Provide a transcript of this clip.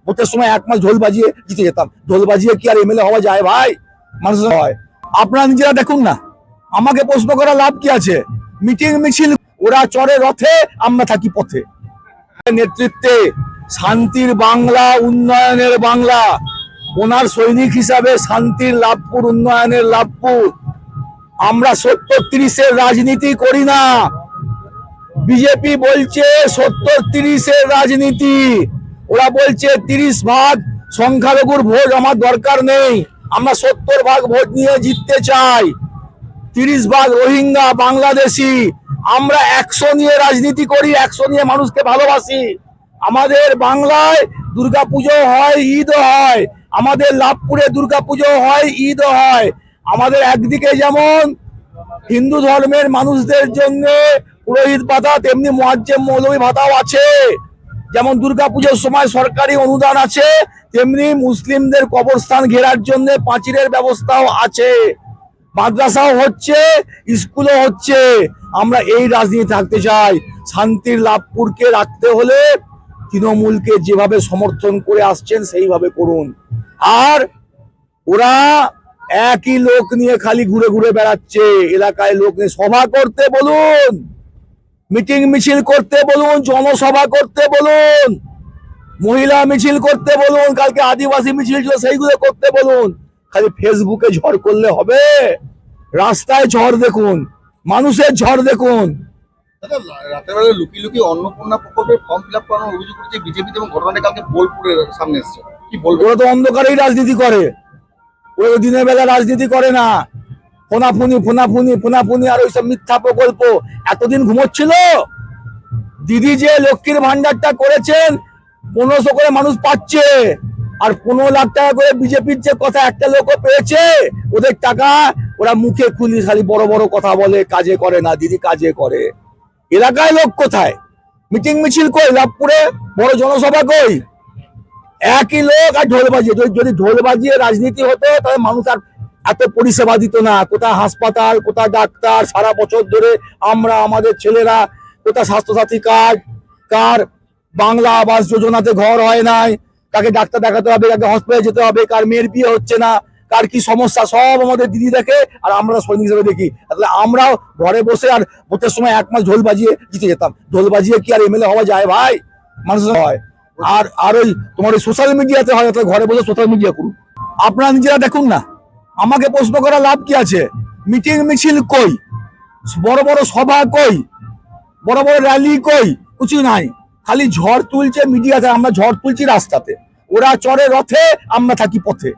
ভোটের সময় 1 মাস ঢোল বাজিয়ে জিতে যেতাম। ঢোল বাজিয়ে কি আর এমএলএ হওয়া যায় ভাই? মানুষ হয়। আপনারা নিজেরা দেখুন না, আমাকে প্রশ্ন করা লাভ কি আছে? মিটিং মিছিল ওরা চড়ে রথে, আমরা থাকি পথে। নেতৃত্বে শান্তির বাংলা, উন্নয়নের বাংলা। ওনার সৈনিক হিসাবে শান্তির লাভপুর, উন্নয়নের লাভপুর। আমরা 70-30-এর রাজনীতি করি না। বিজেপি বলছে 70-30-এর রাজনীতি, ওরা বলছে 30 ভাগ সংখ্যালঘুর ভোট আমার দরকার নেই, আমরা 70 ভাগ ভোট নিয়ে জিততে চাই। 30 ভাগ রোহিঙ্গা, বাংলাদেশি, আমরা 100 নিয়ে রাজনীতি করি, 100 নিয়ে মানুষকে ভালোবাসি। আমাদের বাংলায় দুর্গাপুজো হয়, ঈদ হয়, আমাদের লাভপুরে দুর্গাপুজো হয়, ঈদ হয়। আমাদের একদিকে যেমন হিন্দু ধর্মের মানুষদের জন্য পুরোহিত ভাতা, তেমনি মুয়াজ্জেম মৌলভী ভাতাও আছে। যেমন দুর্গাপুজোর সময় সরকারি অনুদান আছে, তেমনি মুসলিমদের কবরস্থান ঘেরার জন্য পাঁচিলের ব্যবস্থাও আছে। মাদ্রাসাও হচ্ছে, স্কুলও হচ্ছে। আমরা এই রাজনীতি থাকতে চাই। শান্তির লাভপুরকে রাখতে হলে তৃণমূলকে যেভাবে সমর্থন করে আসছেন সেইভাবে করুন। আর ওরা একই লোক নিয়ে খালি ঘুরে ঘুরে বেড়াচ্ছে, এলাকায় লোক নিয়ে সভা করতে বলুন, মিটিং মিছিল করতে বলুন, জনসভা করতে বলুন, মহিলা মিছিল করতে বলুন, কালকে আদিবাসী মিছিল ছিল সেইগুলো করতে বলুন। খালি ফেসবুকে ঝড় করলে হবে? রাস্তায় ঝড় দেখুন, মানুষের ঝড় দেখুন। রাতের বেলা লুকিয়ে লুকিয়ে অন্নপূর্ণা প্রকল্পের ফর্ম ফিল আপ করানোর অভিযোগ করেছে বিজেপি, এবং ঘটনাটা কালকে বোলপুরের সামনে এসেছে। কি বলবো? ওরা তো অন্ধকারেই রাজনীতি করে, ওরা দিনের বেলা রাজনীতি করে না। ফোনাফুনি আর ওইসব মিথ্যা প্রকল্প। এতদিন ঘুমোচ্ছিল? দিদি যে লক্ষ্মীর ভান্ডারটা করেছেন, 1500 করে মানুষ পাচ্ছে, আর 15 লাখ টাকা করে বিজেপির যে কথা একটা লোকও পেয়েছে, ওদের টাকা ওরা মুখে খুলি খালি বড় বড় কথা বলে, কাজে করে না। দিদি কাজে করে। এলাকায় লোক কোথায়? মিটিং মিছিল কই? লাভপুরে বড় জনসভা কই? একই লোক আর ঢোল বাজিয়ে। যদি ঢোল বাজিয়ে রাজনীতি হতো তাহলে মানুষ আর এত পরিষেবা দিত না। কোথায় হাসপাতাল, কোথায় ডাক্তার, সারা বছর ধরে আমরা, আমাদের ছেলেরা, কোথায় স্বাস্থ্যসাথী কার্ড, কার বাংলা আবাস যোজনাতে ঘর হয় নাই, কাকে ডাক্তার দেখাতে হবে, কাকে হসপিটালে যেতে হবে, কার মেয়ের বিয়ে হচ্ছে না, কার কি সমস্যা, সব আমাদের দিদি দেখে, আর আমরা সৈনিক হিসেবে দেখি। তাহলে আমরাও ঘরে বসে আর ভোটের সময় 1 মাস ঢোল বাজিয়ে জিতে যেতাম। ঢোল বাজিয়ে কি আর এমএলএ হওয়া যায় ভাই? মানুষ হয়। আর ওই তোমার ওই সোশ্যাল মিডিয়াতে হয়, ঘরে বসে সোশ্যাল মিডিয়া করুন। আপনারা নিজেরা দেখুন না, আমাকে প্রশ্ন করা লাভ কি আছে? মিটিং মিছিল কই? বড় বড় সভা কই? বড় বড় র্যালি কই? কিছু নাই। খালি ঝড় তুলছে মিডিয়াতে, আমরা ঝড় তুলছি রাস্তাতে। ওরা চড়ে রথে, আমরা থাকি পথে।